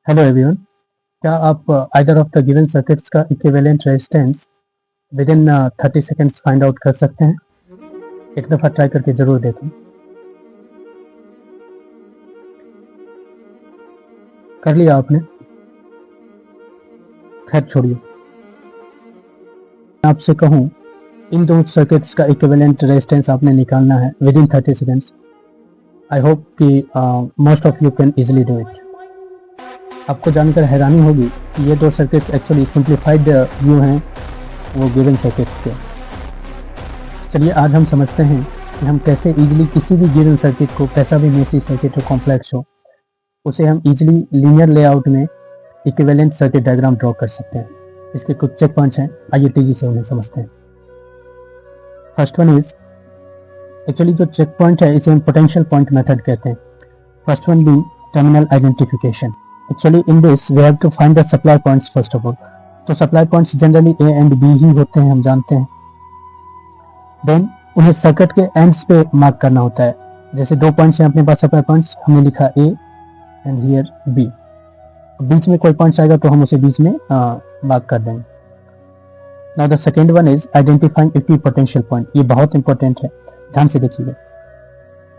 Hello everyone. क्या आप either of the given circuits का equivalent resistance within 30 seconds find out कर सकते हैं? एक दफ़ा ट्राई करके ज़रूर देखें। कर लिया आपने? खैर छोड़िए। आपसे कहूँ इन दो सर्किट्स का इक्विवेलेंट रेजिस्टेंस आपने निकालना है within 30 seconds. I hope कि most of you can easily do it. आपको जानकर हैरानी होगी कि ये दो सर्किट्स एक्चुअली सिंप्लीफाइड व्यू हैं वो गिवन सर्किट्स के। चलिए आज हम समझते हैं कि हम कैसे इजीली किसी भी गिवन सर्किट को, कैसा भी मेसी सर्किट हो, कॉम्प्लेक्स हो, उसे हम इजीली लीनियर लेआउट में इक्विवेलेंट सर्किट डायग्राम ड्रॉ कर सकते हैं। इसके कुछ चेक पॉइंट्स हैं, आइए तेजी से उन्हें समझते हैं। फर्स्ट वन इज, एक्चुअली जो चेक पॉइंट है इसे हम पोटेंशियल पॉइंट मेथड कहते हैं। First one being terminal identification. Actually in this we have to find the supply points first of all. तो supply points generally A and B ही होते हैं, हम जानते हैं। देन उन्हें सर्किट के एंड्स पे मार्क करना होता है। जैसे दो पॉइंट्स हैं अपने पास सप्लाई पॉइंट्स, हमने लिखा ए एंड हियर बी। बीच में कोई पॉइंट्स आएगा तो हम उसे बीच में मार्क कर देंगे। Now the second one is identifying equipotential point. ये बहुत इंपॉर्टेंट है, ध्यान से देखिएगा।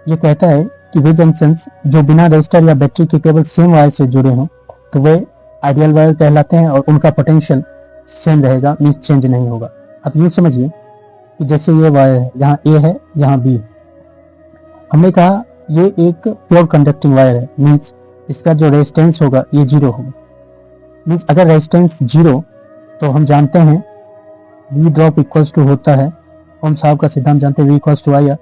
ये कहता है कि वे जंक्शंस जो बिना रजिस्टर या बैटरी के केवल सेम वायर से जुड़े हों तो वे आइडियल वायर कहलाते हैं और उनका पोटेंशियल सेम रहेगा, मींस चेंज नहीं होगा। अब यूँ समझिए कि जैसे ये वायर है, जहाँ ए है जहाँ बी। हमने कहा ये एक प्योर कंडक्टिंग वायर है, मींस इसका जो रेजिस्टेंस होगा ये जीरो होगा। मींस अगर रेजिस्टेंस जीरो तो हम जानते हैं वी ड्रॉप इक्वल्स टू होता है, ओम साहब का सिद्धांत जानते हैं, वी इक्वल्स टू आई।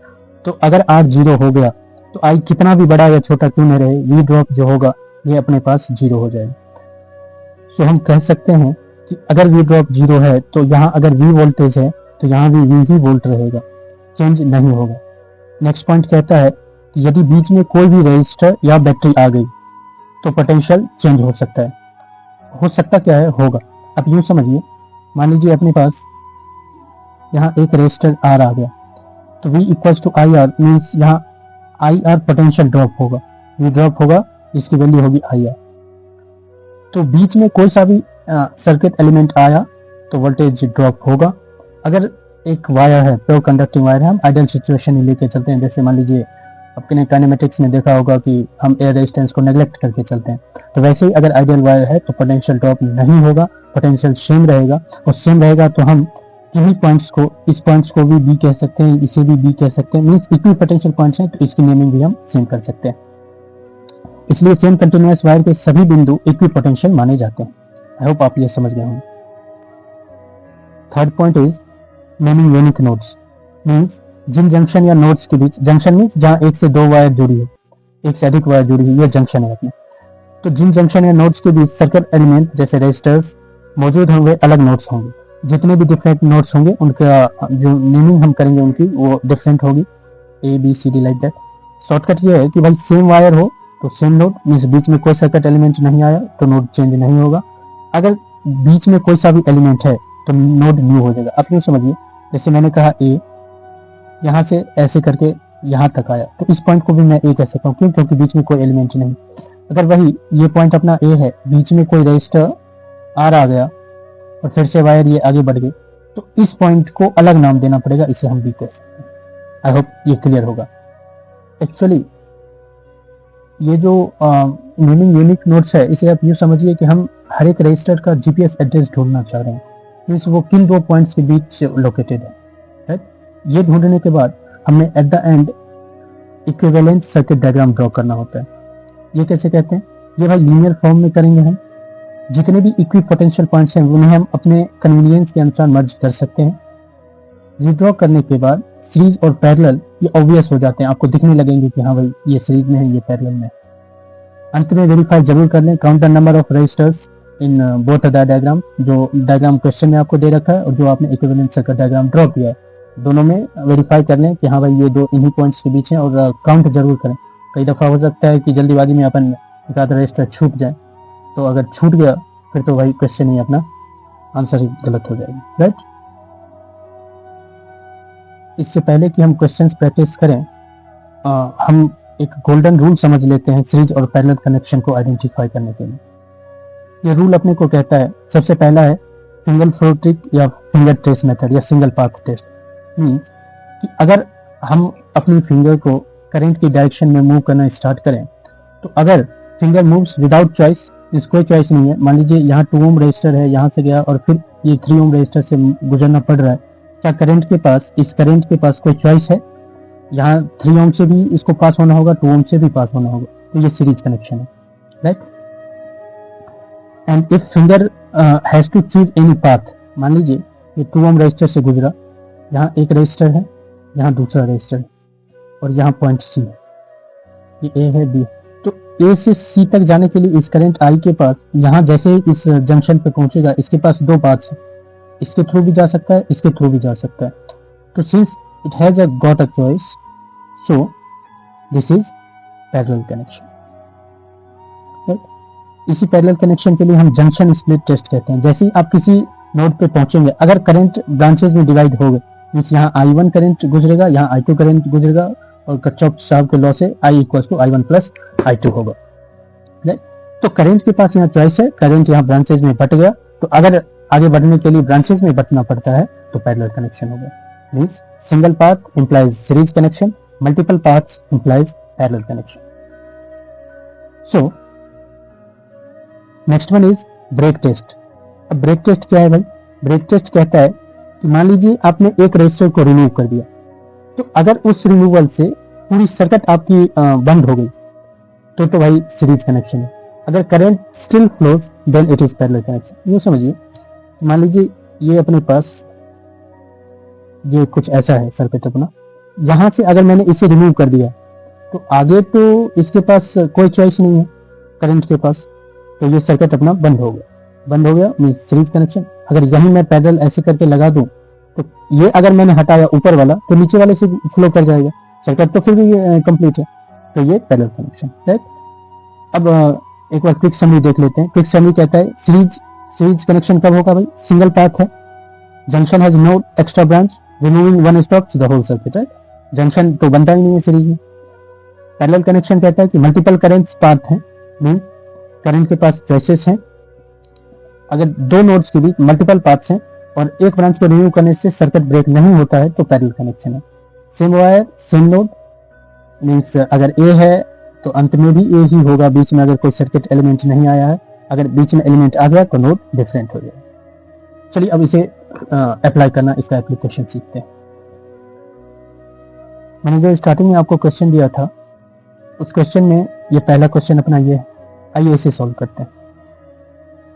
तो अगर आर जीरो हो गया तो आई कितना भी बड़ा या छोटा क्यों न रहे, वी ड्रॉप जो होगा ये अपने पास जीरो हो जाएगा। सो हम कह सकते हैं कि अगर वी ड्रॉप जीरो है तो यहाँ अगर वी वोल्टेज है तो यहाँ भी वी ही वोल्ट रहेगा, चेंज नहीं होगा। नेक्स्ट पॉइंट कहता है कि यदि बीच में कोई भी रजिस्टर या बैटरी आ गई तो पोटेंशियल चेंज हो सकता है। हो सकता क्या है, होगा। अब यूँ समझिए, मान लीजिए अपने पास यहाँ एक रजिस्टर आर आ गया तो V equals to I R, means यहाँ आई आर पोटेंशियल ड्रॉप होगा, V ड्रॉप होगा, इसकी वैल्यू होगी आई आर। तो बीच में कोई सा भी सर्किट एलिमेंट आया तो वोल्टेज ड्रॉप होगा। अगर एक वायर है, प्योर कंडक्टिंग वायर है, हम आइडियल सिचुएशन में लेके चलते हैं। जैसे मान लीजिए आपने काइनेमेटिक्स में देखा होगा कि हम एयर रेजिस्टेंस को नेग्लेक्ट करके चलते हैं, तो वैसे ही अगर आइडियल वायर है तो पोटेंशियल ड्रॉप नहीं होगा, पोटेंशियल सेम रहेगा। और सेम रहेगा तो हम किन्हीं पॉइंट्स को, इस पॉइंट्स को भी बी कह सकते हैं, इसे भी बी कह सकते हैं, मींस इक्वी पोटेंशियल पॉइंट्स हैं तो इसकी नेमिंग भी हम सेम कर सकते हैं। इसलिए सेम कंटिन्यूअस वायर के सभी बिंदु इक्वी पोटेंशियल माने जाते हैं। आई होप आप ये समझ गए होंगे। Third point is naming unique nodes. Means जिन जंक्शन या नोड्स के बीच, जंक्शन मींस जहाँ एक से दो वायर जुड़ी हो, एक से अधिक वायर जुड़ी हुई, ये जंक्शन है अपने। तो जिन जंक्शन या नोड्स के बीच सर्किट एलिमेंट जैसे रेजिस्टर्स मौजूद होंगे, अलग नोड्स होंगे। जितने भी डिफरेंट नोड्स होंगे उनका जो नेमिंग हम करेंगे उनकी वो डिफरेंट होगी, A B C D like that. Shortcut ये है कि भाई सेम वायर हो तो सेम नोड, मीन्स बीच में कोई सर्किट एलिमेंट नहीं आया तो नोड चेंज नहीं होगा। अगर बीच में कोई सा भी एलिमेंट है तो नोड न्यू हो जाएगा। आप यूँ समझिए, जैसे मैंने कहा ए, यहाँ से ऐसे करके यहाँ तक आया तो इस पॉइंट को भी मैं ए कह सकता हूँ। क्यों? क्योंकि बीच में कोई एलिमेंट नहीं। अगर वही ये पॉइंट अपना ए है, बीच में कोई रजिस्टर आर आ गया और फिर से वायर ये आगे बढ़ गई तो इस पॉइंट को अलग नाम देना पड़ेगा, इसे हम बी कह सकते हैं। आई होप ये क्लियर होगा। एक्चुअली ये जो नेमिंग यूनिक नोड्स है, इसे आप यूँ समझिए कि हम हर एक रजिस्टर का जीपीएस एड्रेस ढूंढना चाह रहे हैं, मीन्स वो किन दो पॉइंट्स के बीच लोकेटेड है, राइट। ये ढूंढने के बाद हमें at the end equivalent circuit diagram draw करना होता है। ये कैसे कहते हैं? ये भाई लीनियर फॉर्म में करेंगे हम। जितने भी इक्वी पोटेंशियल पॉइंट्स हैं उन्हें हम अपने कन्वीनियंस के अनुसार मर्ज कर सकते हैं। रिड्रॉ करने के बाद सीरीज और पैरेलल ये ऑब्वियस हो जाते हैं, आपको दिखने लगेंगे कि हाँ भाई ये सीरीज में है, ये पैरेलल में है। अंत में वेरीफाई जरूर कर लें, count the number of resistors in both the diagram. जो डायग्राम क्वेश्चन में आपको दे रखा है और जो आपने इक्विवेलेंट सर्किट डायग्राम ड्रॉ किया है, दोनों में वेरीफाई कर लें कि हाँ भाई ये दो इन्हीं पॉइंट्स के बीच हैं, और काउंट जरूर करें। कई दफ़ा हो सकता है कि जल्दीबाजी में अपन एक आधा रजिस्टर छूट जाए, तो अगर छूट गया फिर तो भाई क्वेश्चन ही अपना आंसर ही गलत हो जाएगा, राइट। इससे पहले कि हम क्वेश्चंस प्रैक्टिस करें, हम एक गोल्डन रूल समझ लेते हैं सीरीज और पैरेलल कनेक्शन को आइडेंटिफाई करने के लिए। ये रूल अपने को कहता है, सबसे पहला है सिंगल फ्लो ट्रिक या फिंगर ट्रेस मेथड या सिंगल पाथ टेस्ट। मीन्स कि अगर हम अपनी फिंगर को करंट की डायरेक्शन में मूव करना स्टार्ट करें, तो अगर फिंगर मूव्स विदाउट चॉइस, इस कोई चॉइस नहीं है, मान लीजिए यहाँ 2 ओम रजिस्टर है, यहाँ से गया और फिर ये 3 ओम रजिस्टर से गुजरना पड़ रहा है, क्या करंट के पास, इस करंट के पास कोई चॉइस है? यहाँ 3 ओम से भी इसको पास होना होगा, 2 ओम से भी पास होना होगा, तो ये सीरीज कनेक्शन है, right. And if finger has to choose any path, मान लीजिए ये 2 ओम रजिस्टर से गुजरा, यहाँ एक रजिस्टर है, यहाँ दूसरा रजिस्टर है और यहाँ पॉइंट सी है, ये ए है, बी, तो ए से सी तक जाने के लिए इस करंट आई के पास, यहाँ जैसे ही इस जंक्शन पे पहुंचेगा, इसके पास 2 पाथ्स हैं, इसके थ्रू भी जा सकता है, इसके थ्रू भी जा सकता है। तो since it has got a choice, so this is parallel connection, right. इसी पैरेलल कनेक्शन के लिए हम जंक्शन स्प्लिट टेस्ट कहते हैं। जैसे ही आप किसी नोड पे पहुंचेंगे, अगर करंट ब्रांचेस में डिवाइड हो गए, मीन्स यहाँ I1 करंट गुजरेगा, यहाँ I2 करंट गुजरेगा और किरचॉफ साहब के लॉ से I = I1 + I2 होगा, राइट। तो करंट के पास यहाँ चॉइस है, करंट यहाँ ब्रांचेस में बट गया, तो अगर आगे बढ़ने के लिए ब्रांचेस में बटना पड़ता है तो पैरेलल कनेक्शन होगा। Means single path implies series connection, multiple paths implies parallel connection. So next one is break test. अब ब्रेक टेस्ट क्या है भाई? ब्रेक टेस्ट कहता है कि मान लीजिए आपने एक रजिस्टर को रिमूव कर दिया, तो अगर उस रिमूवल से पूरी सर्किट आपकी बंद हो गई तो भाई सीरीज कनेक्शन है। अगर current still flows then it is parallel connection. यूँ समझिए, मान लीजिए ये अपने पास ये कुछ ऐसा है सर्किट अपना, यहाँ से अगर मैंने इसे रिमूव कर दिया तो आगे तो इसके पास कोई चॉइस नहीं है करंट के पास, तो ये सर्किट अपना बंद हो गया मींस सीरीज कनेक्शन। अगर यहीं मैं पैरेलल ऐसे करके लगा दूं तो ये अगर मैंने हटाया ऊपर वाला तो नीचे वाले से फ्लो कर जाएगा, सर्किट तो फिर भी कंप्लीट है, तो ये पैरेलल कनेक्शन, राइट। अब एक बार क्विक समरी देख लेते हैं। क्विक समरी कहता है सीरीज कनेक्शन कब होगा भाई? सिंगल पाथ है, junction has no extra branch, removing one stops the whole circuit, right. Junction तो बनता ही नहीं है सीरीज में। पैरेलल कनेक्शन कहता है कि मल्टीपल करंट्स पाथ हैं, मींस करंट के पास चॉइसेस हैं। अगर 2 नोड्स के बीच मल्टीपल पाथ्स हैं और एक ब्रांच को रिमूव करने से सर्किट ब्रेक नहीं होता है तो पैरेलल कनेक्शन है। Same wire same node, means अगर ए है तो अंत में भी ए ही होगा, बीच में अगर कोई सर्किट एलिमेंट नहीं आया है, अगर बीच में एलिमेंट आ गया तो नोड डिफरेंट हो जाएगा। चलिए अब इसे अप्लाई करना, इसका एप्लीकेशन सीखते हैं। मैंने जो स्टार्टिंग में आपको क्वेश्चन दिया था, उस क्वेश्चन में ये पहला क्वेश्चन अपना ये है, आइए इसे सॉल्व करते हैं।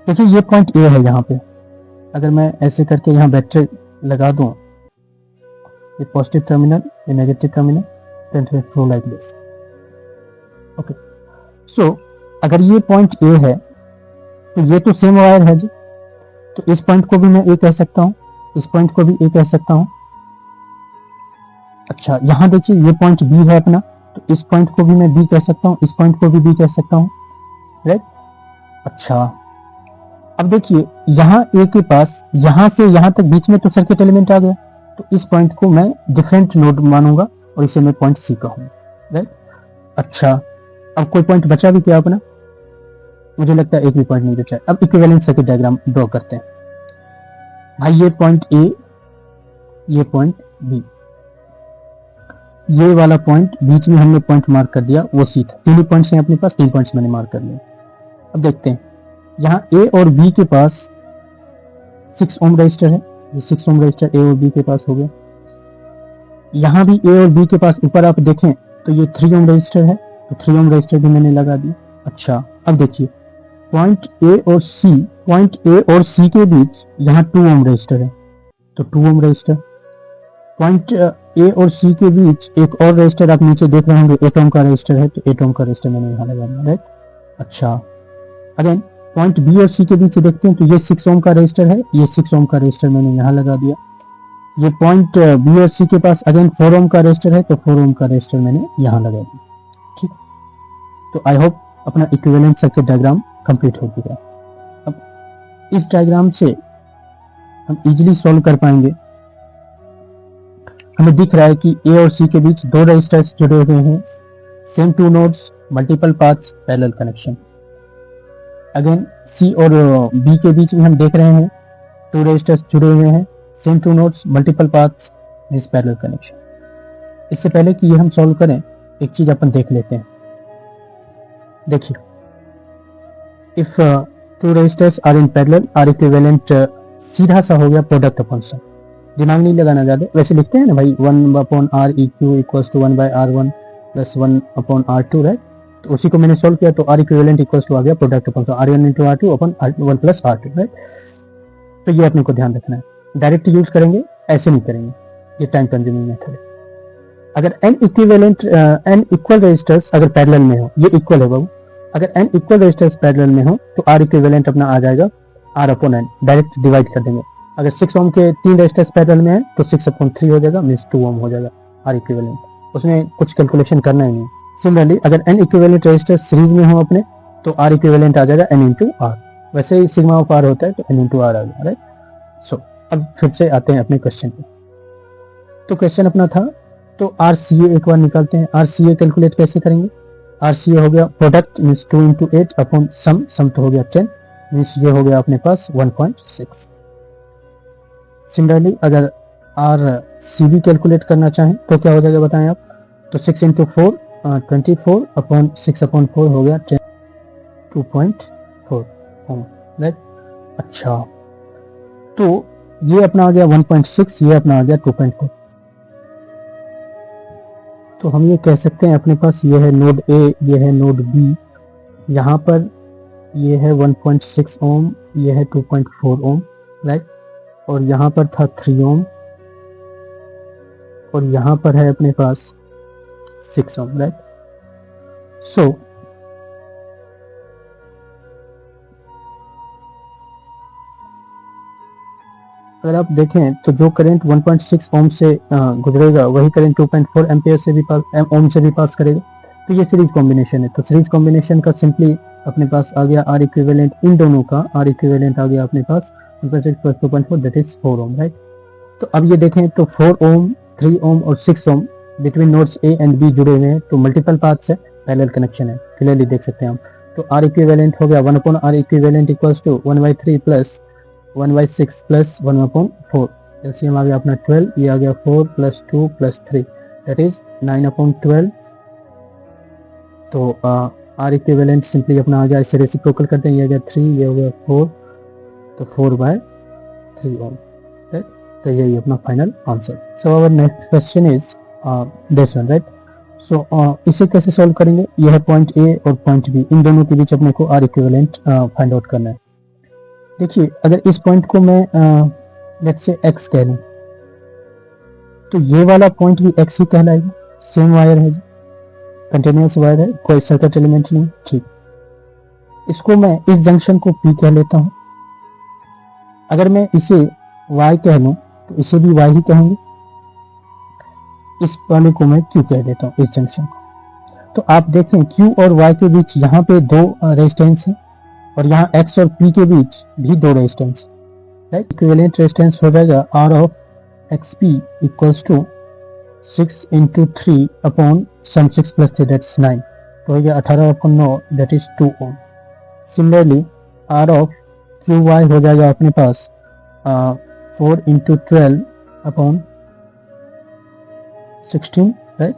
देखिए ये पॉइंट ए है, यहाँ पे अगर मैं ऐसे करके यहाँ बैटरी लगा दूं, ये पॉजिटिव टर्मिनल, ये negative terminal, then it will flow like this. Okay, so अगर ये पॉइंट ए है तो ये तो सेम वायर है जी, तो इस पॉइंट को भी मैं ए कह सकता हूँ, इस पॉइंट को भी ए कह सकता हूँ। अच्छा, यहाँ देखिए ये पॉइंट बी है अपना, तो इस पॉइंट को भी मैं बी कह सकता हूँ, इस पॉइंट को भी बी कह सकता हूँ, राइट। अच्छा, अब देखिए यहाँ ए के पास यहाँ से यहाँ तक बीच में तो सर्किट एलिमेंट आ गया, तो इस पॉइंट को मैं डिफरेंट नोड मानूंगा और इसे मैं पॉइंट सी कहूंगा, राइट। अच्छा, अब कोई पॉइंट बचा भी क्या अपना? मुझे लगता है एक भी पॉइंट नहीं बचा है। अब इक्विवेलेंट सर्किट डायग्राम ड्रॉ करते हैं। भाई ये पॉइंट ए, ये पॉइंट बी, ये वाला पॉइंट बीच में हमने पॉइंट मार्क कर दिया, वो सी था। 3 पॉइंट्स हैं अपने पास, 3 पॉइंट्स मैंने मार्क कर लिए। अब देखते हैं, यहाँ ए और बी के पास 6 ओम रजिस्टर है, ये 6 ओम रजिस्टर ए और बी के पास हो गया। यहाँ भी ए और बी के पास ऊपर आप देखें तो ये 3 ओम रजिस्टर है, तो 3 ओम रजिस्टर भी मैंने लगा दिया। अच्छा, अब देखिए पॉइंट ए और सी के बीच यहाँ 2 ओम रजिस्टर है, तो 2 ओम रजिस्टर। पॉइंट ए और सी के बीच एक और रजिस्टर आप नीचे देख रहे होंगे, 8 ओम का रजिस्टर है, तो 8 ओम का रजिस्टर मैंने यहाँ लगा दिया, राइट। अच्छा, अगेन पॉइंट बी और सी के बीच देखते हैं तो ये 6 ओम का रजिस्टर है, ये 6 ओम का रजिस्टर मैंने यहाँ लगा दिया। ये पॉइंट बी और सी के पास अगेन 4 ओम का रजिस्टर है, तो 4 ओम का रजिस्टर मैंने यहाँ लगा दिया, ठीक। तो आई होप अपना इक्विवेलेंट सर्किट डायग्राम कंप्लीट हो चुका है। अब इस डायग्राम से हम इजीली सॉल्व कर पाएंगे। हमें दिख रहा है कि ए और सी के बीच 2 रजिस्टर्स जुड़े हुए हैं, same 2 nodes, multiple paths, parallel connection. Again C और बी के बीच में हम देख रहे हैं 2 रेजिस्टर्स जुड़े हुए हैं, same 2 nodes, multiple paths, this parallel connection. इससे पहले कि ये हम सॉल्व करें, एक चीज अपन देख लेते हैं। देखिए, if 2 resistors are in parallel are equivalent, सीधा सा हो गया प्रोडक्ट अपॉन सम, दिमाग नहीं लगाना ज्यादा, वैसे लिखते हैं ना भाई 1/r EQ equals to 1/r1 plus 1/r2, right. तो उसी को मैंने सॉल्व किया, तो R इक्विवेलेंट इक्वल्स टू आ गया product upon sum R1 into R2 upon 1 plus R2, right. तो ये अपने को ध्यान रखना है, डायरेक्ट यूज करेंगे, ऐसे नहीं करेंगे, ये टाइम कंज्यूमिंग मेथड है। अगर n equivalent n equal resistors अगर पैरेलल में हो, ये इक्वल है बाबू, अगर n इक्वल रेजिस्टर्स पैरेलल में हो तो R इक्विवेलेंट अपना आ जाएगा R upon n, direct divide कर देंगे। अगर 6 ओम के 3 रेजिस्टर्स पैरेलल में है तो 6/3 हो जाएगा, मींस 2 ओम हो जाएगा R इक्विवेलेंट, उसमें कुछ कैलकुलेशन करना ही नहीं। सिमिलरली अगर n इक्विवेलेंट रेजिस्टर्स सीरीज में हो अपने, तो R इक्विवेलेंट आ जाएगा n इंटू R, वैसे ही सिग्मा ऑफ R होता है तो n इंटू R आ गया, राइट। सो अब फिर से आते हैं अपने क्वेश्चन पे। तो क्वेश्चन अपना था, तो RCA एक बार निकालते हैं। RCA कैलकुलेट कैसे करेंगे? RCA हो गया प्रोडक्ट मींस 2 इंटू 8 अपॉन सम तो हो गया 10, मींस ये हो गया अपने पास 1.6। सिमिलरली अगर RCB कैलकुलेट करना चाहें तो क्या हो जाएगा बताएं आप? तो 6 इंटू 4 24 अपॉन 6/4 हो गया 10, 2.4 ओम, राइट। अच्छा, तो ये अपना आ गया 1.6, ये अपना आ गया 2.4। तो हम ये कह सकते हैं अपने पास ये है नोड A, ये है नोड B, यहाँ पर ये है 1.6 ओम, ये है 2.4 ओम, राइट। और यहाँ पर था 3 ओम और यहाँ पर है अपने पास 6 ओम, राइट। सो अगर आप देखें तो जो करंट 1.6 ओम से गुजरेगा वही करंट 2.4 एम्पियर से भी ओम से भी पास करेगा। तो ये सीरीज कॉम्बिनेशन है। तो सीरीज कॉम्बिनेशन का सिंपली अपने पास आ गया R इक्विवेलेंट, इन दोनों का R इक्विवेलेंट आ गया अपने पास 1.6 plus 2.4 that is 4 ohm, right. तो अब ये देखें तो 4 ओम, 3 ओम और 6 ohm between nodes A and B जुड़े हुए हैं, तो मल्टीपल पाथ्स है, पैरेलल कनेक्शन है, क्लियरली देख सकते हैं हम। तो R इक्विवेलेंट हो गया 1/R equivalent equals to 1/3 plus 1/6 plus 1/4, LCM आ गया अपना 12, ये आ गया 4 प्लस 2 प्लस 3 दैट इज 9/12। तो R इक्विवेलेंट सिंपली अपना आ गया, इससे रेसिप्रोकल करते हैं, ये आ गया 3, ये हो गया 4, तो 4/3 ओम, राइट। तो यही अपना final answer. So our next question is this one, right. So इसे कैसे सॉल्व करेंगे? यह है पॉइंट A और पॉइंट B, इन दोनों के बीच अपने को R इक्विवेलेंट फाइंड आउट करना है। देखिए, अगर इस पॉइंट को मैं लेट्स से x कह लूं, तो ये वाला पॉइंट भी x ही कहलाएगा, सेम वायर है, कंटिन्यूअस वायर है, कोई सर्किट एलिमेंट नहीं, ठीक। इसको मैं इस जंक्शन को P कह लेता हूं। अगर मैं इसे y कह लूं तो इसे भी y ही कहेंगे, इस वाले को मैं Q कह देता हूं, इस जंक्शन को। तो आप देखें Q और y के बीच यहाँ पे 2 रेजिस्टेंस है और यहाँ X और P के बीच भी 2 रेजिस्टेंस, राइट। इक्विवेलेंट रेजिस्टेंस हो जाएगा R of XP equals to 6 into 3 upon sum 6 plus 3 that's 9, तो हो गया 18/9 that is 2 ohm. Similarly R of QY हो जाएगा अपने पास 4 इंटू 12 अपॉन 16, राइट।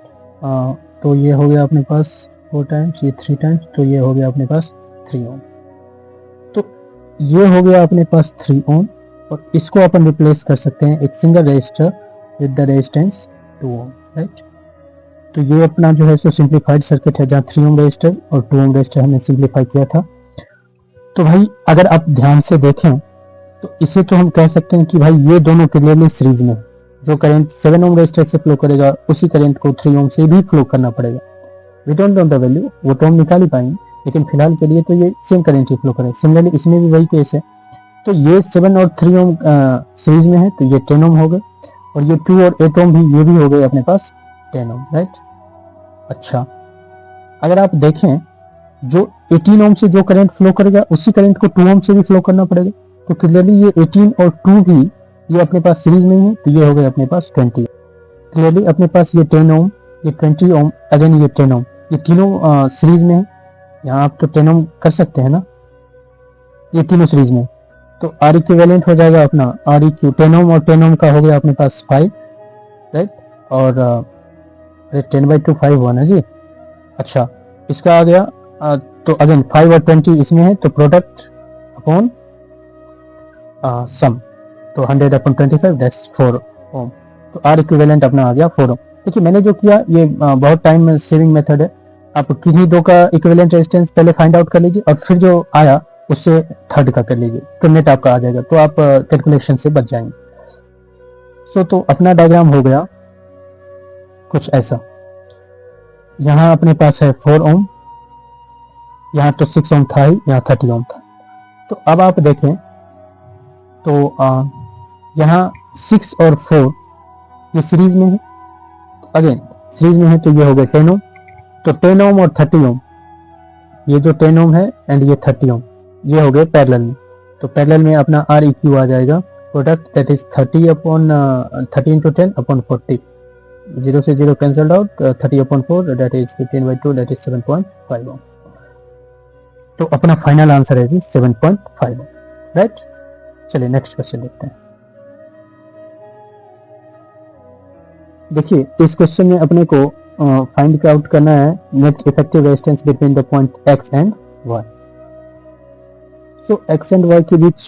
तो ये हो गया अपने पास 4 टाइम्स, ये 3 टाइम्स, तो ये हो गया अपने पास 3 ओम। तो ये हो गया अपने पास 3 ओम और इसको अपन रिप्लेस कर सकते हैं एक single resistor with the resistance 2 ohm, right. तो ये अपना जो है सो सिंप्लीफाइड सर्किट है, जहाँ 3 ओम रेजिस्टर और 2 ओम रेजिस्टर हमने सिंप्लीफाई किया था। तो भाई अगर आप ध्यान से देखें तो इसे तो हम कह सकते हैं कि भाई ये दोनों क्लियरली सीरीज में, जो करंट 7 ओम रेजिस्टर से फ्लो करेगा उसी करंट को 3 ओम से भी फ्लो करना पड़ेगा। We don't know the value, वो तो हम निकाल ही पाएंगे, लेकिन फिलहाल के लिए तो ये सेम करंट ही फ्लो करेगा। सिमिलरली इसमें भी वही केस है। तो ये 7 और 3 ओम सीरीज में है तो ये 10 ओम हो गए और ये 2 और 8 ओम भी, ये भी हो गए अपने पास 10 ओम, राइट। अच्छा, अगर आप देखें जो 18 ओम से जो करंट फ्लो करेगा उसी करंट को 2 ओम से भी फ्लो करना पड़ेगा। तो क्लियरली ये 18 और 2 भी ये अपने पास सीरीज में है, तो ये हो गए अपने पास 20। क्लियरली अपने पास ये 10 ओम, ये 20 ओम, अगेन ये 10 ओम, ये तीनों सीरीज में है। यहाँ आप तो 10 ओम कर सकते हैं ना, ये तीनों सीरीज में। तो आर इक्विवेलेंट हो जाएगा अपना आर इक्यू 10 ओम, और 10 ओम का हो गया अपने पास 5, राइट। और 10/2 5 हुआ ना जी। अच्छा, इसका आ गया तो अगेन 5 और 20 इसमें है, तो प्रोडक्ट अपॉन सम, तो 100 अपॉन 25 दैट्स 4 ओम। तो आर इक्विवेलेंट अपना आ गया 4 ओम। देखिए मैंने जो किया ये बहुत टाइम सेविंग मेथड है। आप किन्हीं दो का इक्विवेलेंट रेजिस्टेंस पहले फाइंड आउट कर लीजिए और फिर जो आया उससे थर्ड का कर लीजिए, तो नेट आपका आ जाएगा, तो आप कैलकुलेशन से बच जाएंगे। सो तो अपना डायग्राम हो गया कुछ ऐसा। यहाँ अपने पास है 4 ओम, यहाँ तो 6 ओम था ही, यहाँ 30 ओम था। तो अब आप देखें तो यहाँ 6 और 4 ये सीरीज में है, अगेन सीरीज में है, तो ये हो गया 10 ओम। तो 10 ओम और 30 ओम, ये जो 10 ओम है एंड ये 30 ओम, ये हो गए पैरेलल में। तो पैरेलल में अपना आर इक्यू आ जाएगा product, that is 30 upon 30 into 10 upon 40, 0 से 0 cancelled out, 30 upon 4 that is 15/2 that is 7.5 ओम। तो अपना फाइनल आंसर है जी 7.5 ओम, राइट। चलिए नेक्स्ट क्वेश्चन देखते हैं। देखिए इस क्वेश्चन में अपने को फाइंड आउट करना है net effective resistance between the point x and y। So x and y के बीच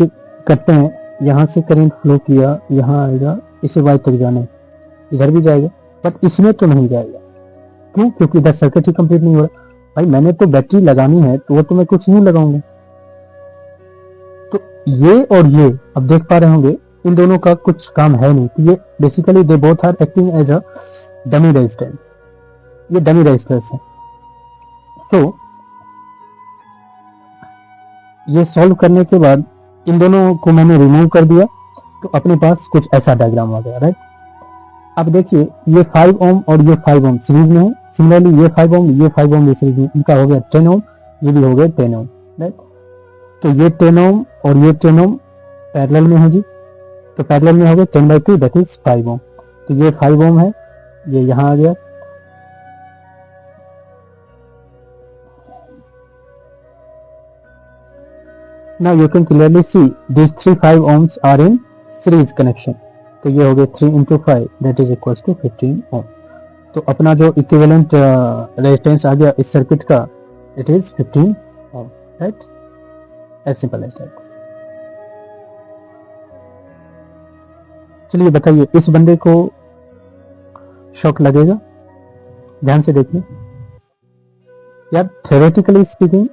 करते हैं, यहाँ से करंट फ्लो किया, यहाँ आएगा, इसे y तक जाने, इधर भी जाएगा, बट इसमें तो नहीं जाएगा। क्यों? क्योंकि इधर सर्किट ही कंप्लीट नहीं हो रहा। भाई मैंने तो बैटरी लगानी है, तो वो तो मैं कुछ नहीं लगाऊंगा। तो ये और ये अब देख पा रहे होंगे, इन दोनों का कुछ काम है नहीं। तो ये basically they both are acting as a dummy resistance, ये डमी रेजिस्टर्स है। सो ये सॉल्व करने के बाद इन दोनों को मैंने रिमूव कर दिया, तो अपने पास कुछ ऐसा डायग्राम आ गया, राइट। अब देखिए ये 5 ओम और ये 5 ओम सीरीज में है, सिमिलरली ये 5 ओम, ये 5 ओम ये सीरीज में, इनका हो गया 10 ओम, ये भी हो गया 10 ओम, राइट। तो ये 10 ओम और ये 10 ओम पैरेलल में है जी, तो पैरेलल में हो गया 10/2 दैट इज 5 ओम। तो ये 5 ओम है, ये यहाँ आ गया। Now you can clearly see these 3 5 ohms are in series connection. तो ये हो गया 3 into 5 that is equals to 15 ohm. तो अपना जो इक्विवेलेंट रेजिस्टेंस आ गया इस सर्किट का, it is 15 ohm, right? As simple as that. चलिए बताइए इस बंदे को शॉक लगेगा? ध्यान से देखिए यार, थ्योरेटिकली स्पीकिंग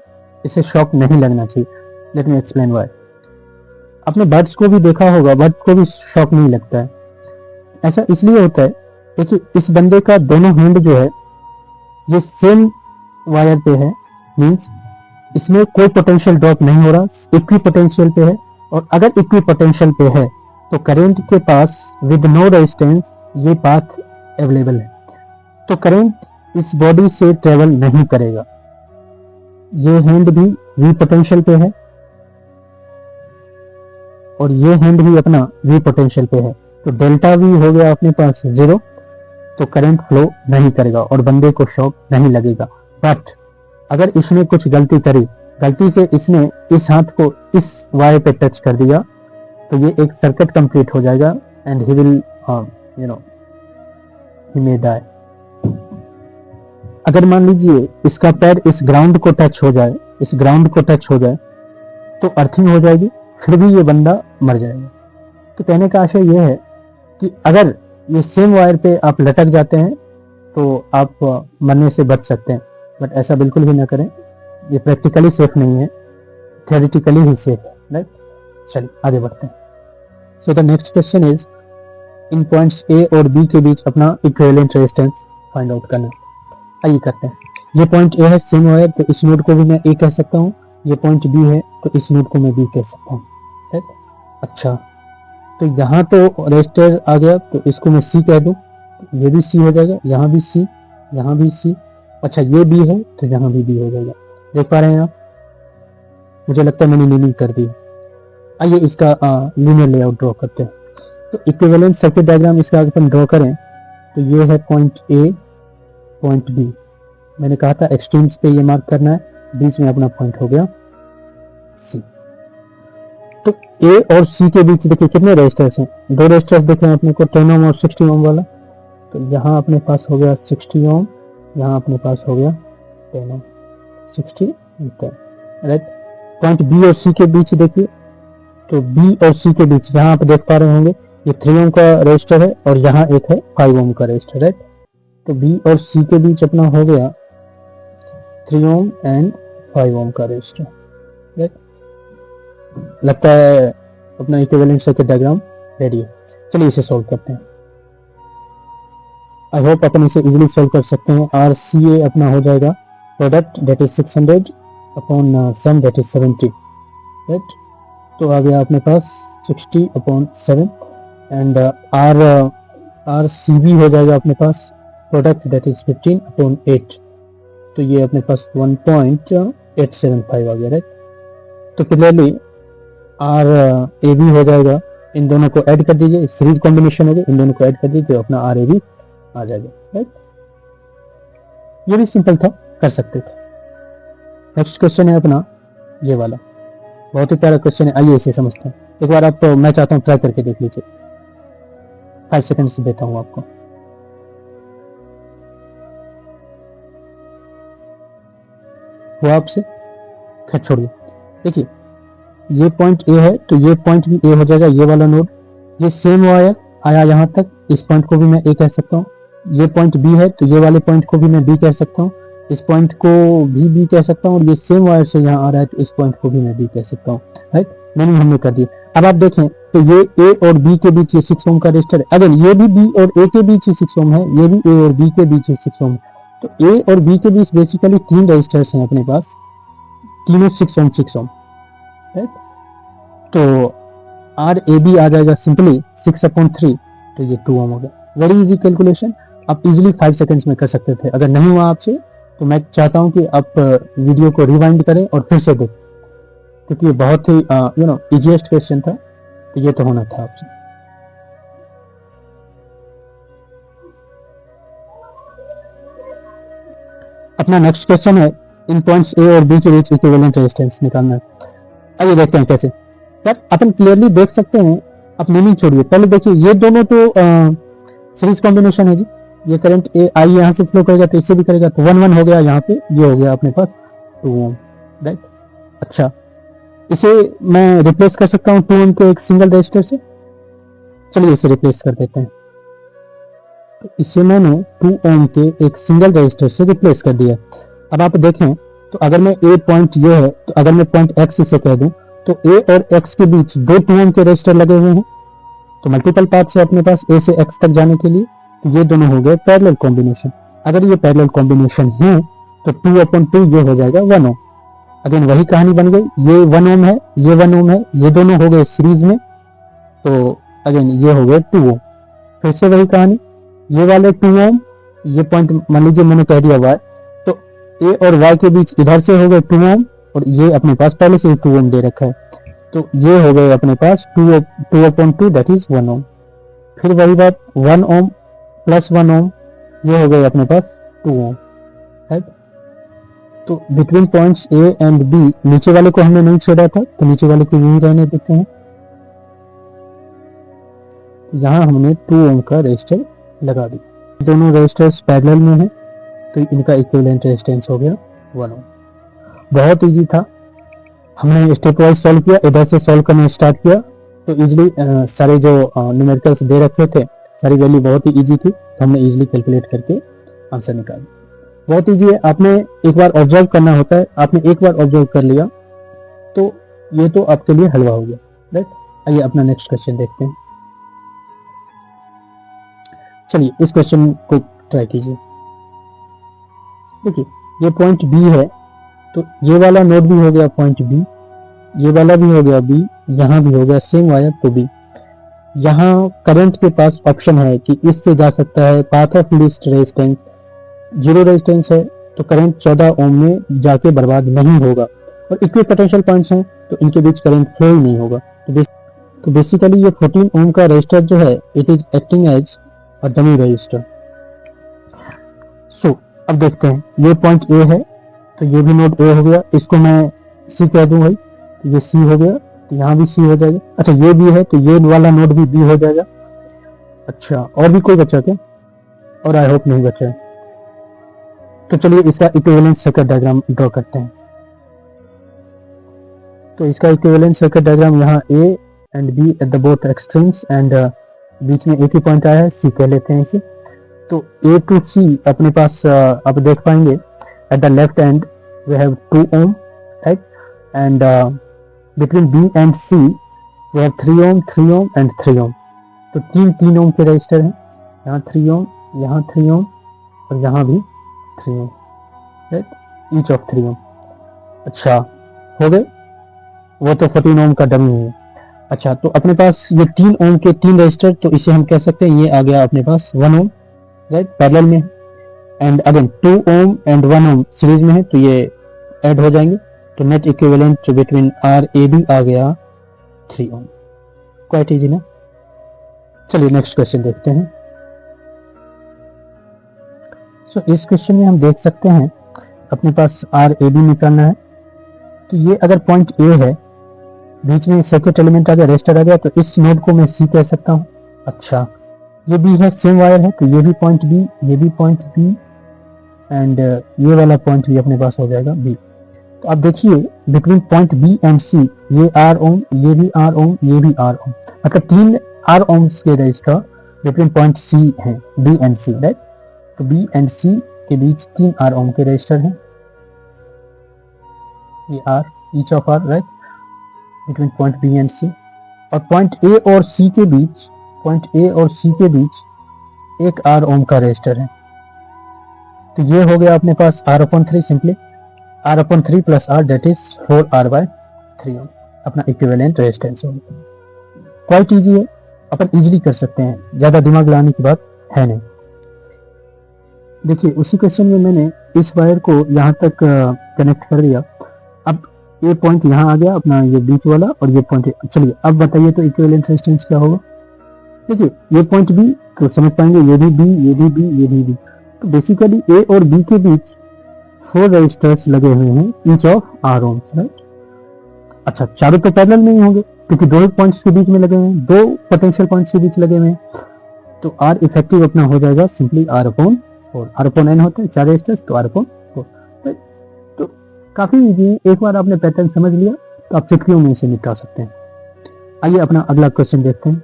इसे शॉक नहीं लगना चाहिए। Let me explain why. आपने बर्ड्स को भी देखा होगा, बर्ड्स को भी शॉक नहीं लगता है। ऐसा इसलिए होता है क्योंकि इस बंदे का दोनों हैंड जो है ये सेम वायर पे है, मींस इसमें कोई पोटेंशियल ड्रॉप नहीं हो रहा, इक्वी पोटेंशियल पे है। और अगर इक्वी पोटेंशियल पे है तो करंट के पास विद नो रेजिस्टेंस ये पाथ अवेलेबल है, तो करंट इस बॉडी से ट्रेवल नहीं करेगा। ये हैंड भी वी पोटेंशियल पे है और ये हैंड भी अपना वी पोटेंशियल पे है, तो डेल्टा वी हो गया अपने पास 0, तो करंट फ्लो नहीं करेगा और बंदे को शॉक नहीं लगेगा। बट अगर इसने कुछ गलती करी, गलती से इसने इस हाथ को इस वायर पे टच कर दिया, तो ये एक सर्किट कंप्लीट हो जाएगा and he will he may die. अगर मान लीजिए इसका पैर इस ग्राउंड को टच हो जाए, इस ग्राउंड को टच हो जाए, तो अर्थिंग हो जाएगी, फिर भी ये बंदा मर जाएगा। तो कहने का आशय यह है कि अगर ये सेम वायर पे आप लटक जाते हैं तो आप मरने से बच सकते हैं, बट ऐसा बिल्कुल भी ना करें, ये प्रैक्टिकली सेफ नहीं है, थ्योरेटिकली ही सेफ है, राइट। चलिए आगे बढ़ते हैं। So the next question is, in points A और बी के बीच अपना इक्विवेलेंट रेजिस्टेंस फाइंड आउट करना है। आइए करते हैं। ये पॉइंट ए है, सेम वायर, तो इस नोड को भी मैं ए कह सकता हूँ। ये पॉइंट बी है, तो इस नोड को मैं बी कह सकता हूँ, राइट। अच्छा, तो यहाँ तो रेजिस्टर आ गया, तो इसको मैं सी कह दूँ, ये भी सी हो जाएगा, यहाँ भी सी, यहाँ भी सी। अच्छा ये बी है, तो यहाँ भी बी हो जाएगा। देख पा रहे हैं आप? मुझे लगता है मैंने नीलिंग कर दी। आइए इसका लीनियर लेआउट ड्रॉ करते हैं। तो इक्विवेलेंट सर्किट डायग्राम इसका अगर हम ड्रॉ करें, तो ये है पॉइंट ए, पॉइंट बी। मैंने कहा था एक्सट्रीम्स पे ये मार्क करना है, बीच में अपना पॉइंट हो गया सी। तो ए और सी के बीच देखिए कितने रेजिस्टर्स हैं, दो रेजिस्टर्स देखे हैं अपने को 10 ओम और 60 ओम वाला। तो यहाँ अपने पास हो गया 60 ओम, यहाँ अपने पास हो गया 10 ओम, 60 and 10, राइट। पॉइंट बी और सी के बीच देखिए, तो बी और सी के बीच यहाँ आप देख पा रहे होंगे ये 3 ओम का रेजिस्टर है और यहाँ एक है 5 ओम का रेजिस्टर, राइट। तो बी और सी के बीच अपना हो गया 3 ओम एंड 5 ओम का रेजिस्टर, राइट। लगता है अपना इक्विवेलेंट सर्किट डायग्राम रेडी है। चलिए इसे सॉल्व करते हैं। आई होप अपन इसे इजीली सॉल्व कर सकते हैं। आर सी ए अपना हो जाएगा product that is 600 upon sum that is 70, right. तो आ गया अपने पास 60 upon 7 and R C B हो जाएगा अपने पास प्रोडक्ट दैट इज 15 अपॉन 8। तो ये अपने पास 1.875 आ गया, राइट। तो क्लियरली आर ए बी हो जाएगा, इन दोनों को ऐड कर दीजिए, सीरीज कॉम्बिनेशन हो गया, इन दोनों को ऐड कर दीजिए तो अपना आर ए बी आ जाएगा, राइट। ये भी सिंपल था, कर सकते थे। नेक्स्ट क्वेश्चन है अपना ये वाला, बहुत ही प्यारा क्वेश्चन है, आइए इसे समझते हैं। एक बार आप मैं चाहता हूँ ट्राई करके देख लीजिए, 5 सेकंड्स देता हूँ आपको। वो आपसे खैर छोड़िए, देखिए ये पॉइंट ए है तो ये पॉइंट भी ए हो जाएगा, ये वाला नोड, ये सेम वायर आया यहाँ तक, इस पॉइंट को भी मैं ए कह सकता हूँ। ये पॉइंट बी है तो ये वाले पॉइंट को भी मैं बी कह सकता हूँ, इस पॉइंट को भी बी कह सकता हूँ, और ये सेम वायर से यहाँ आ रहा है तो इस पॉइंट को भी मैं बी कह सकता हूँ, राइट। मैंने हमने कर दिया। अब आप देखें तो ये ए और बी के बीच ये 6 ओम का रेजिस्टर है, अगर ये भी बी और ए के बीच ही 6 ओम है, ये भी ए और बी के बीच ही 6 ओम है, तो ए और बी के बीच बेसिकली 3 रेजिस्टर्स हैं अपने पास, तीनों 6 ओम, राइट। तो आर ए बी आ जाएगा सिंपली 6/3, तो ये 2 ओम हो गया। वेरी इजी कैलकुलेशन, आप इजीली 5 सेकंड्स में कर सकते थे। अगर नहीं हुआ आपसे तो मैं चाहता हूं कि आप वीडियो को रिवाइंड करें और फिर से देखें, क्योंकि ये बहुत ही इजीएस्ट क्वेश्चन था, तो ये तो होना था आपसे। अपना नेक्स्ट क्वेश्चन है इन पॉइंट्स ए और बी के बीच इक्विवेलेंट रेजिस्टेंस निकालना है। आइए देखते हैं कैसे। पर अपन क्लियरली देख सकते हैं, आप मीनिंग छोड़िए, पहले देखिए ये दोनों तो सीरीज कॉम्बिनेशन है जी। ये करंट ए आई यहाँ से फ्लो करेगा तो इससे भी करेगा, तो 1 1 हो गया, यहाँ पे ये हो गया अपने पास 2 ओम, राइट। अच्छा, इसे मैं रिप्लेस कर सकता हूँ 2 ओम के एक सिंगल रेजिस्टर से। चलिए इसे रिप्लेस कर देते हैं। तो इसे मैंने 2 ओम के एक सिंगल रेजिस्टर से रिप्लेस कर दिया। अब आप देखें तो अगर मैं ए पॉइंट ये है, तो अगर मैं पॉइंट एक्स इसे कह दूं तो ए और एक्स के बीच 2 2 ओम के रेजिस्टर लगे हुए हैं, तो मल्टीपल पाथ से अपने पास ए से एक्स तक जाने के लिए, तो ये दोनों हो गए पैरेलल कॉम्बिनेशन। अगर ये पैरेलल कॉम्बिनेशन है तो 2/2 ये हो जाएगा 1 ओम। अगेन वही कहानी बन गई, ये 1 ओम है, ये 1 ओम है, ये दोनों हो गए सीरीज में, तो अगेन ये हो गए 2 ओम। फिर से वही कहानी, ये वाले 2 ओम, ये पॉइंट मान लीजिए मैंने कह दिया वाई, तो ए और वाई के बीच इधर से हो गए 2 ओम, और ये अपने पास पहले से ही 2 ओम दे रखा है, तो ये हो गए अपने पास 2/2 दैट इज 1 ओम। फिर वही बात 1 ओम प्लस 1 ओम, ये हो गए अपने पास 2 ओम, राइट। तो between points A and B, नीचे वाले को हमने नहीं छोड़ा था तो नीचे वाले को यूं ही रहने देते हैं। यहाँ हमने 2 ओम का रेजिस्टर लगा दिया, दोनों रेजिस्टर्स पैरेलल में हैं, तो इनका इक्विवेलेंट रेजिस्टेंस हो गया 1 ओम। बहुत इजी था, हमने स्टेप वाइज सॉल्व किया, इधर से सॉल्व करना स्टार्ट किया, तो इजीली सारे जो न्यूमेरिकल्स दे रखे थे, सारी वैल्यू बहुत ही इजी थी, तो हमने इजीली कैलकुलेट करके आंसर निकाला। बहुत इजी है, आपने एक बार ऑब्जर्व करना होता है, आपने एक बार ऑब्जर्व कर लिया तो ये तो आपके लिए हलवा हो गया, राइट। आइए अपना नेक्स्ट क्वेश्चन देखते हैं। चलिए इस क्वेश्चन को ट्राई कीजिए। देखिए ये पॉइंट बी है, तो ये वाला नोड भी हो गया पॉइंट बी, ये वाला भी हो गया बी, यहाँ भी हो गया सेम वायर तो बी। यहाँ करंट के पास ऑप्शन है कि इससे जा सकता है, path of least resistance 0 resistance है, तो करंट 14 ओम में जाके बर्बाद नहीं होगा, और इक्वी पोटेंशियल पॉइंट्स हैं तो इनके बीच करंट फ्लो ही नहीं होगा। तो बेसिकली ये 14 ओम का रेजिस्टर जो है, it is acting as a dummy resistor. So अब देखते हैं, ये पॉइंट ए है तो ये भी नोड ए हो गया, इसको मैं सी कह दूं भाई, ये सी हो गया, तो यहाँ भी सी हो जाएगा। अच्छा ये भी है तो ये वाला नोड भी बी हो जाएगा। अच्छा और भी कोई बचा क्या? और आई होप नहीं बचा है। तो चलिए इसका इक्विवेलेंट सर्किट डायग्राम ड्रॉ करते हैं। तो इसका इक्विवेलेंट सर्किट डायग्राम यहाँ A and B at the both extremes and बीच में एक ही पॉइंट आया है, सी कह लेते हैं इसे। तो ए टू सी अपने पास आप देख पाएंगे at the left end we have 2 ohm, right, and between B and C we have 3 ohm, 3 ohm and 3 ohm। तो 3 ohm के रजिस्टर हैं, यहाँ 3 ohm, यहाँ 3 ohm और यहाँ भी 3 ohm, right, each of 3 ohm। अच्छा हो गए, वो तो 14 ohm का डमी है। अच्छा तो अपने पास ये 3 ohm के 3 रजिस्टर, तो इसे हम कह सकते हैं ये आ गया अपने पास 1 ohm, राइट, पैरेलल में है। And again 2 ohm and 1 ohm series में है, तो ये ऐड हो जाएंगे। तो net equivalent between R A B आ गया 3 ohm। क्वाइट इजी ना। चलिए नेक्स्ट क्वेश्चन देखते हैं। सो इस क्वेश्चन में हम देख सकते हैं अपने पास आर ए बी निकालना है। तो ये अगर पॉइंट ए है, बीच में सर्किट एलिमेंट आ गया, रेजिस्टर आ गया, तो इस नोड को मैं सी कह सकता हूँ। अच्छा ये बी है, सेम वायर है, तो ये भी पॉइंट बी, ये भी पॉइंट बी एंड ये वाला पॉइंट भी अपने पास हो जाएगा बी। तो आप देखिए बिटवीन पॉइंट बी एंड सी ये आर ओम, ये भी आर ओम, ये भी आर ओम, मतलब 3 आर ओम्स के रजिस्टर बिटवीन पॉइंट सी हैं, बी एंड सी, राइट। तो बी एंड सी के बीच 3 आर ओम के रजिस्टर हैं, ये are each of R, right, between point B and C. और पॉइंट ए और सी के बीच, पॉइंट ए और सी के बीच 1 आर ओम का रजिस्टर है। तो ये हो गया अपने पास R/3, simply R/3 plus R, that is 4R/3 ohm, अपना इक्विवेलेंट रेजिस्टेंस है। क्वाइट इजी है, अपन इजीली कर सकते हैं, ज्यादा दिमाग लाने की बात है नहीं। देखिए उसी क्वेश्चन में मैंने इस वायर को यहाँ तक कनेक्ट कर दिया। अब ये पॉइंट यहाँ आ गया अपना, ये बीच वाला, और ये पॉइंट। चलिए अब बताइए तो इक्विवेलेंट रेजिस्टेंस क्या होगा। देखिए ये पॉइंट बी, तो समझ पाएंगे ये भी बी, ये भी बी, ये भी बी। तो बेसिकली ए और बी के बीच 4 रजिस्टर्स लगे हुए हैं, each of R ohms, right. अच्छा चारों तो पैरेलल में ही होंगे क्योंकि 2 पॉइंट्स के बीच में लगे हुए हैं, 2 पोटेंशियल पॉइंट्स के बीच लगे हुए हैं। तो आर इफेक्टिव अपना हो जाएगा सिंपली R/4, R/n होता है 4 रजिस्टर्स, तो R/4, राइट। तो काफी इजी, एक बार आपने पैटर्न समझ लिया तो आप चुटकियों में इसे निपटा सकते हैं। आइए अपना अगला क्वेश्चन देखते हैं।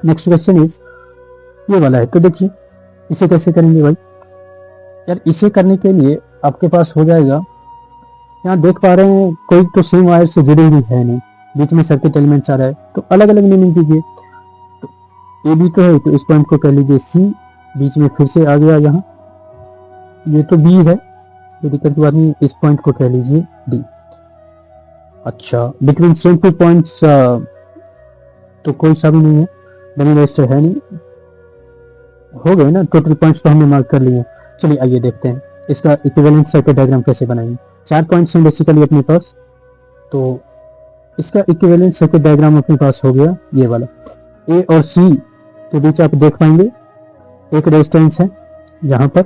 नेक्स्ट क्वेश्चन इज ये वाला है। तो देखिए इसे कैसे करेंगे भाई यार। इसे करने के लिए आपके पास हो जाएगा, यहाँ देख पा रहे हैं कोई तो सेम वायर से जुड़ी हुई है नहीं, बीच में सर्किट एलिमेंट्स आ रहा है, तो अलग अलग नेमिंग कीजिए। तो ए बी तो है, तो इस पॉइंट को कह लीजिए सी, बीच में फिर से आ गया यहाँ, ये तो बी है, तो दिक्कत की बात नहीं, इस पॉइंट को कह लीजिए डी। अच्छा बिटवीन सेम 2 पॉइंट्स तो कोई सा भी नहीं है, डमी रजिस्टर है नहीं, हो गए ना, टोटल पॉइंट्स तो हमने मार्क कर लिए। चलिए आइए देखते हैं इसका इक्विवेलेंट सर्किट डायग्राम कैसे बनाएंगे। 4 पॉइंट्स हैं बेसिकली अपने पास, तो इसका इक्विवेलेंट सर्किट डायग्राम अपने पास हो गया ये वाला। ए और सी के बीच आप देख पाएंगे एक रेजिस्टेंस है, यहाँ पर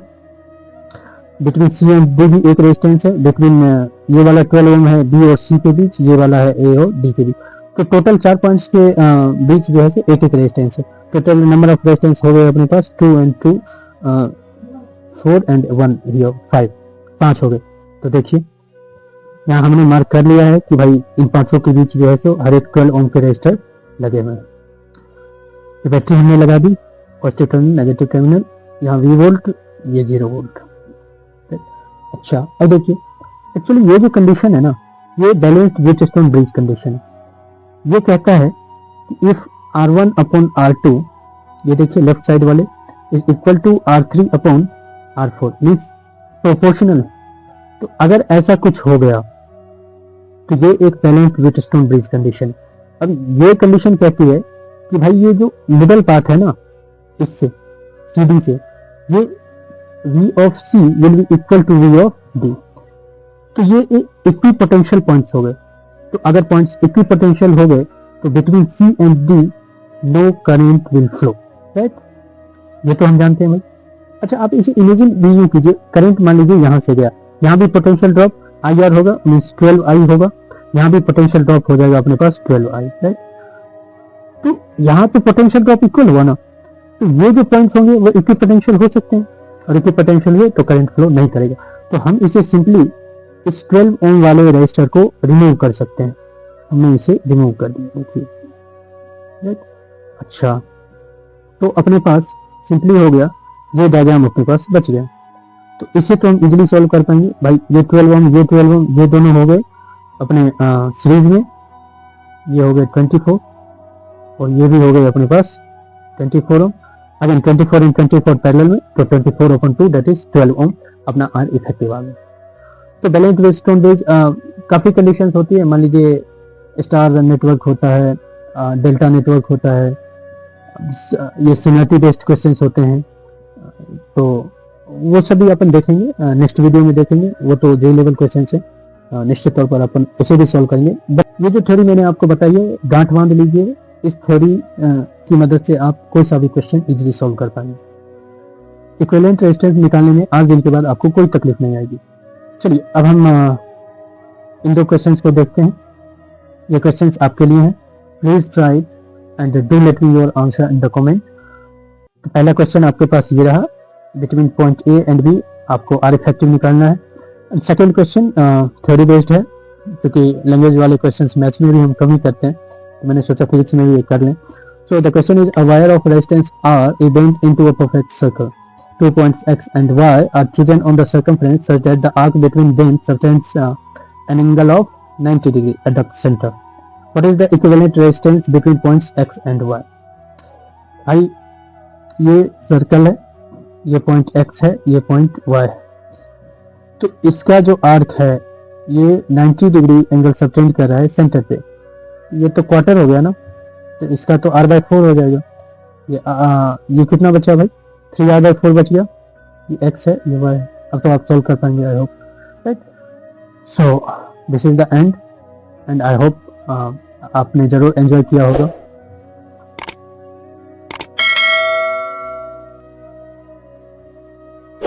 बिटवीन सी एंड डी भी एक रेजिस्टेंस है, बिटवीन ये वाला 12 ओम है बी और सी के बीच, ये वाला है ए और डी के बीच। तो टोटल 4 पॉइंट्स के बीच जो है एक एक रेजिस्टेंस है। टोटल नंबर ऑफ रेजिस्टेंस हो गए अपने पास 2 and 2 4 and 1 here 5 हो गए। तो देखिए यहाँ हमने मार्क कर लिया है कि भाई इन पांचों के बीच जो है सो हर एक 12 ओम के रेजिस्टर लगे हुए हैं। बैटरी हमने लगा दी, पॉजिटिव टर्मिनल नेगेटिव टर्मिनल, यहाँ V वोल्ट, ये 0 वोल्ट। अच्छा अब देखिए एक्चुअली ये जो कंडीशन है ना, ये बैलेंस्ड व्हीटस्टोन ब्रिज कंडीशन है। ये कहता है कि इफ R1/R2, ये देखिए लेफ्ट साइड वाले, is equal to R3/R4 means proportional है। तो अगर ऐसा कुछ हो गया तो ये एक बैलेंस्ड व्हीटस्टोन ब्रिज कंडीशन। अब ये कंडीशन कहती है कि भाई ये जो मिडल पाथ है ना, इससे CD से, ये V of C will be equal to V of D। तो ये इक्वी पोटेंशियल पॉइंट्स हो गए। तो अगर पॉइंट्स इक्वी पोटेंशियल हो गए तो between C and D no current will flow, right, ये तो हम जानते हैं भाई। अच्छा आप इसे इमेजिन भी यूं कीजिए, करंट मान लीजिए यहाँ से गया, यहाँ भी पोटेंशियल ड्रॉप IR होगा मीन्स 12I होगा, यहाँ भी पोटेंशियल ड्रॉप हो जाएगा अपने पास 12i, राइट। तो यहाँ पे पोटेंशियल ड्रॉप इक्वल हुआ ना, तो ये जो पॉइंट्स होंगे वो इक्वी पोटेंशियल हो सकते हैं, और इक्वी पोटेंशियल हुए तो करंट फ्लो नहीं करेगा। तो हम इसे सिंपली इस 12 ओम वाले रेजिस्टर को रिमूव कर सकते हैं। हमने इसे रिमूव कर दिया, देखिए, राइट। अच्छा, तो अपने पास सिंपली हो गया, ये डायग्राम अपने पास बच गया। तो इसे तो हम इजीली सॉल्व कर पाएंगे भाई। ये 12 ओम, ये 12 ओम, ये दोनों हो गए अपने सीरीज में, ये हो गए 24, और ये भी हो गए अपने पास 24 ओम। अगेन 24 इन 24 पैरेलल में, तो 24 अपॉन 2 दैट इज 12 ओम अपना आर इफेक्टिव आ गया। तो बैलेंस वेवस्टोन बेस काफ़ी कंडीशंस होती है। मान लीजिए स्टार नेटवर्क होता है, डेल्टा नेटवर्क होता है, ये सिमिलरिटी बेस्ड क्वेश्चंस होते हैं, तो वो सभी अपन देखेंगे नेक्स्ट वीडियो में देखेंगे। वो तो जे लेवल क्वेश्चन है, निश्चित तौर पर अपन उसे भी सॉल्व करेंगे। बट ये जो थ्योरी मैंने आपको बताई है, गांठ बांध लीजिए, इस थ्योरी की मदद से आप कोई सा भी क्वेश्चन इजीली सॉल्व कर पाएंगे। इक्विवेलेंट रेजिस्टेंस निकालने में आज दिन के बाद आपको कोई तकलीफ नहीं आएगी। चलिए अब हम इन दो क्वेश्चंस को देखते हैं। ये क्वेश्चंस आपके लिए हैं, please try and do let me your answer in the comment. तो पहला क्वेश्चन आपके पास ये रहा, between point A and B आपको आर इफेक्टिव निकालना है। सेकेंड क्वेश्चन थ्योरी बेस्ड है, क्योंकि लैंग्वेज वाले क्वेश्चंस मैथ्स में भी हम कम ही करते हैं, तो मैंने सोचा फिजिक्स में भी ये कर लें। So the question is, a wire of resistance R is bent into a perfect circle. 2 points x and y are chosen on the circumference such that the arc between them subtends an angle of 90 degree at the center. What is the equivalent resistance between points x and y? भाई ये circle है, ये point x है, ये point y है, तो इसका जो आर्क है ये 90 डिग्री एंगल सबटेंड कर रहा है सेंटर पे। ये तो क्वार्टर हो गया ना, तो इसका तो r/4 हो जाएगा। ये कितना बचा भाई, 3r/4 बच गया। ये x है, ये y है। अब तो आप सॉल्व कर पाएंगे, I hope, right. So this is the end, and I hope आपने जरूर एंजॉय किया होगा।